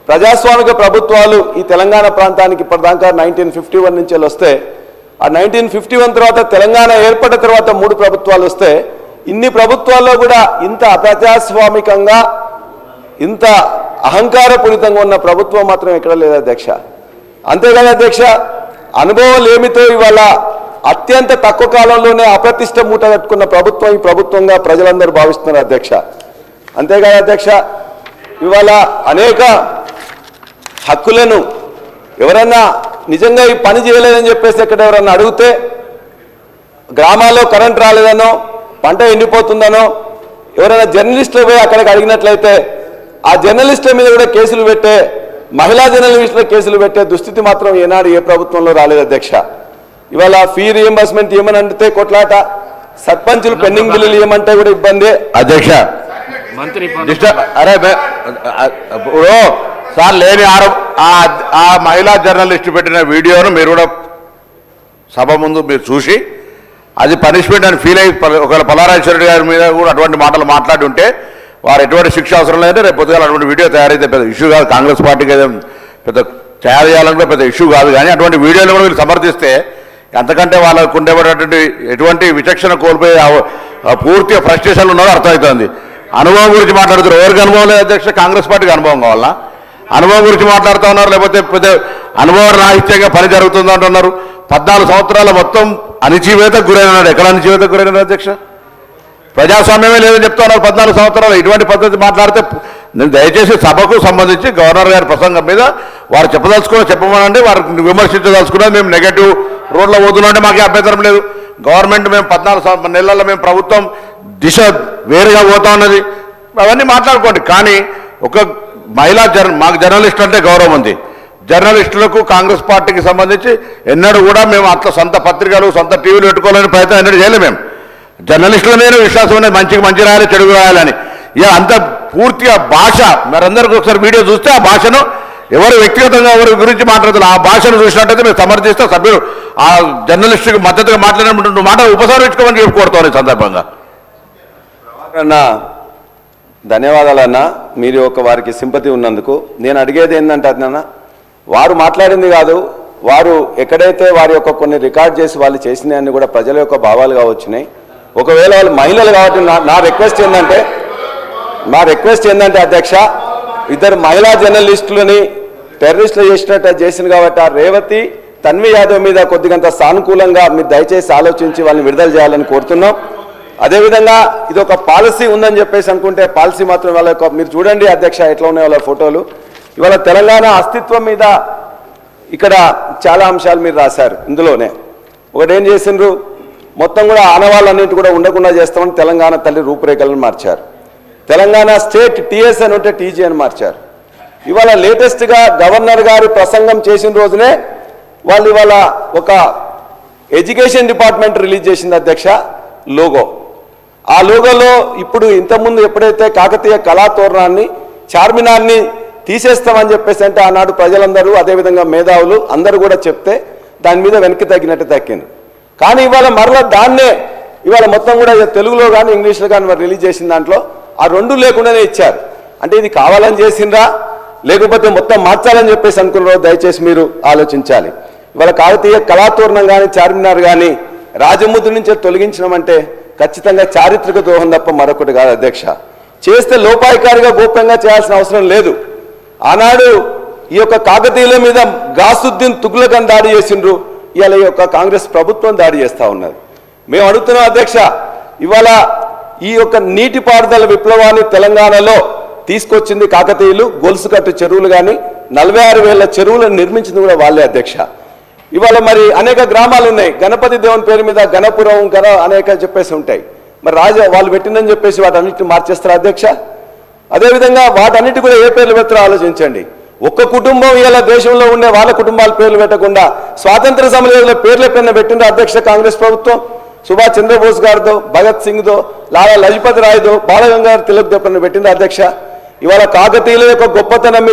ప్రజాస్వామిక ప్రభుత్వాలు ఈ తెలంగాణ ప్రాంతానికి ఇప్పటిదాకా 1951 నుంచి వస్తే ఆ 1951 తర్వాత తెలంగాణ ఏర్పడిన తర్వాత 3 ప్రభుత్వాలు వస్తే ఇన్ని ప్రభుత్వాల్లో కూడా ఇంత అప్రజాస్వామికంగా ఇంత అహంకారపూరితంగా ఉన్న ప్రభుత్వం మాత్రం ఎక్కడ లేదు అధ్యక్ష. అంతేగాని అధ్యక్ష, అనుభవం ఏమితో ఇవాళ అత్యంత తక్కువ కాలంలోనే అప్రతిష్ట మూట కట్టుకున్న ప్రభుత్వం ఈ ప్రభుత్వంగా ప్రజలందరూ భావిస్తున్నారు అధ్యక్ష. అంతేగాని అధ్యక్ష, ఇవాళ అనేక హక్కులను ఎవరన్నా నిజంగా ఈ పని చేయలేదని చెప్పేసి ఎక్కడ ఎవరన్నా అడిగితే గ్రామాల్లో కరెంట్ రాలేదనో పంట ఎండిపోతుందనో ఎవరైనా జర్నలిస్టులు పోయి అక్కడికి అడిగినట్లయితే ఆ జర్నలిస్టుల మీద కూడా కేసులు పెట్టే, మహిళా జర్నలిస్టుల కేసులు పెట్టే దుస్థితి మాత్రం ఏనాడు ఏ ప్రభుత్వంలో రాలేదు అధ్యక్ష. ఇవాళ ఫీ రియంబర్స్మెంట్ ఏమని అంటే కొట్లాట, సర్పంచులు పెండింగ్ బిల్లులు ఏమంటే కూడా ఇబ్బంది అధ్యక్ష. అరే సార్ లేని ఆ మహిళా జర్నలిస్ట్ పెట్టిన వీడియోను మీరు కూడా సభ ముందు మీరు చూసి అది పనిష్మెంట్ అని ఫీల్ అయ్యి ఒకవేళ పల్లారాజేశ్వరరెడ్డి గారి మీద కూడా అటువంటి మాటలు మాట్లాడి ఉంటే వారు ఎటువంటి శిక్ష అవసరం లేదంటే రేపు పొద్దుగా అటువంటి వీడియో తయారైతే పెద్ద ఇష్యూ కాదు. కాంగ్రెస్ పార్టీకి ఏదో పెద్ద తయారు చేయాలంటే పెద్ద ఇష్యూ కాదు. కానీ అటువంటి వీడియోలు కూడా వీళ్ళు సమర్థిస్తే అంతకంటే వాళ్ళకు ఉండేటువంటి ఎటువంటి విచక్షణ కోల్పోయి పూర్తిగా ఫ్రస్ట్రేషన్లు ఉన్నారో అర్థమవుతుంది. అనుభవం గురించి మాట్లాడుతారు. ఎవరికి అనుభవం లేదు అధ్యక్ష? కాంగ్రెస్ పార్టీకి అనుభవం కావాలా? అనుభవం గురించి మాట్లాడుతూ ఉన్నారు, లేకపోతే పెద్ద అనుభవ రాహిత్యంగా పని జరుగుతుంది అంటున్నారు. 14 సంవత్సరాల మొత్తం అణిచివేతకు గురైనాడు. ఎక్కడ అణిచివేతకు గురైనాడు అధ్యక్ష? ప్రజాస్వామ్యమే లేదని చెప్తా ఉన్నారు. 14 సంవత్సరాలు ఇటువంటి పద్ధతి మాట్లాడితే నేను దయచేసి సభకు సంబంధించి గవర్నర్ గారి ప్రసంగం మీద వారు చెప్పమనండి. వారికి విమర్శించదలుచుకున్నది మేము నెగటివ్ రోడ్లో పోతున్నామంటే మాకే అభ్యంతరం లేదు. గవర్నమెంట్ మేము 14 నెలల్లో మేము ప్రభుత్వం దిశ వేరుగా పోతా ఉన్నది, అవన్నీ మాట్లాడుకోండి. కానీ ఒక మాకు జర్నలిస్ట్ అంటే గౌరవం ఉంది. జర్నలిస్టులకు కాంగ్రెస్ పార్టీకి సంబంధించి ఎన్నడూ కూడా మేము అట్లా సొంత పత్రికలు సొంత టీవీలు పెట్టుకోవాలని ప్రయత్నం ఎన్నడూ చేయలేము. మేము జర్నలిస్టుల మీద విశ్వాసం అనేది మంచి రాయాలి, చెడుగు రాయాలని. ఇక అంత పూర్తిగా భాష మరందరికీ ఒకసారి వీడియో చూస్తే ఆ భాషను ఎవరు వ్యక్తిగతంగా ఎవరి గురించి మాట్లాడుతున్నారు ఆ భాషను చూసినట్టయితే మేము సమర్థిస్తే సభ్యులు ఆ జర్నలిస్టుకి మద్దతుగా మాట్లాడినటువంటి మాట ఉపసంహరించుకోమని చెప్పి కోరుతాం. ఈ సందర్భంగా అన్నా ధన్యవాదాలన్నా, మీరు వారికి సింపతి ఉన్నందుకు. నేను అడిగేది ఏంటంటే అన్న, వారు మాట్లాడింది కాదు, వారు ఎక్కడైతే వారి యొక్క కొన్ని రికార్డ్ చేసి వాళ్ళు చేసినవన్నీ కూడా ప్రజల యొక్క భావాలుగా వచ్చినాయి. ఒకవేళ వాళ్ళు మహిళలు కాబట్టి నా రిక్వెస్ట్ ఏంటంటే అధ్యక్ష, ఇద్దరు మహిళా జర్నలిస్టులని టెర్రరిస్టులు చేసింది కాబట్టి ఆ రేవతి తన్వి యాదవ్ మీద కొద్దిగంత సానుకూలంగా మీరు దయచేసి ఆలోచించి వాళ్ళని విడుదల చేయాలని కోరుతున్నాం. అదేవిధంగా ఇది ఒక పాలసీ ఉందని చెప్పేసి అనుకుంటే పాలసీ మాత్రం వాళ్ళ యొక్క మీరు చూడండి అధ్యక్ష ఎట్లా ఉన్నాయి వాళ్ళ ఫోటోలు. ఇవాళ తెలంగాణ అస్తిత్వం మీద ఇక్కడ చాలా అంశాలు మీరు రాశారు. ఇందులోనే ఒకటేం చేసిండ్రు, మొత్తం కూడా ఆనవాళ్ళన్నింటి కూడా ఉండకుండా చేస్తామని తెలంగాణ తల్లి రూపురేఖలను మార్చారు. తెలంగాణ స్టేట్ టీఎస్ అని ఉంటే టీజీ అని మార్చారు. ఇవాళ లేటెస్ట్గా గవర్నర్ గారు ప్రసంగం చేసిన రోజునే వాళ్ళు ఇవాళ ఒక ఎడ్యుకేషన్ డిపార్ట్మెంట్ రిలీజ్ చేసింది అధ్యక్ష లోగో. ఆ లోగోలో ఇప్పుడు ఇంతకుముందు ఎప్పుడైతే కాకతీయ కళాతోరణాన్ని చార్మినార్ని తీసేస్తామని చెప్పేసి అంటే ఆనాడు ప్రజలందరూ అదేవిధంగా మేధావులు అందరూ కూడా చెప్తే దాని మీద వెనక్కి తగ్గినట్టు తగ్గింది. కానీ ఇవాళ మరలా దాన్నే ఇవాళ మొత్తం కూడా తెలుగులో కానీ ఇంగ్లీష్లో కానీ మరి రిలీజ్ చేసిన దాంట్లో ఆ రెండు లేకుండానే ఇచ్చారు. అంటే ఇది కావాలని చేసిండ్రా లేకపోతే మొత్తం మార్చాలని చెప్పేసి అనుకున్నారో దయచేసి మీరు ఆలోచించాలి. ఇవాళ కాకతీయ కళాతోరణం కానీ చార్మినార్ కానీ రాజముద్ర నుంచే తొలగించడం ఖచ్చితంగా చారిత్రక ద్రోహం తప్ప మరొకటి కాదు అధ్యక్ష. చేస్తే లోపాయికారిగా గోప్యంగా చేయాల్సిన అవసరం లేదు. ఆనాడు ఈ యొక్క కాకతీయుల మీద గాసుద్దీన్ తుగ్లక్ అని దాడి చేసిండ్రు, ఇవాళ ఈ యొక్క కాంగ్రెస్ ప్రభుత్వం దాడి చేస్తూ ఉన్నది. మేము అడుగుతున్నాం అధ్యక్ష, ఇవాళ ఈ యొక్క నీటిపారుదల విప్లవాన్ని తెలంగాణలో తీసుకొచ్చింది కాకతీయులు. గొలుసు కట్టు చెరువులు కానీ 46,000 చెరువులను నిర్మించింది కూడా వాళ్ళే అధ్యక్ష. ఇవాళ మరి అనేక గ్రామాలు ఉన్నాయి, గణపతి దేవుని పేరు మీద గణపురం అనేక చెప్పేసి ఉంటాయి. మరి వాళ్ళు పెట్టిందని చెప్పేసి వాటన్నిటిని మార్చేస్తారు అధ్యక్ష. అదేవిధంగా వాటన్నిటి కూడా ఏ పేర్లు పెడతారో ఆలోచించండి. ఒక్క కుటుంబం ఇలా దేశంలో ఉండే వాళ్ళ కుటుంబాల పేర్లు పెట్టకుండా స్వాతంత్ర సమయంలో పేర్ల పైన పెట్టిండ్రు అధ్యక్ష కాంగ్రెస్ ప్రభుత్వం. సుభాష్ చంద్రబోస్ గారితో, భగత్ సింగ్తో, లాలా లజపతి రాయ్తో, బాలగంగాధర్ తిలక్ తో పెట్టిండ్రు అధ్యక్ష. ఇవాళ కాకతీయుల యొక్క గొప్పతనం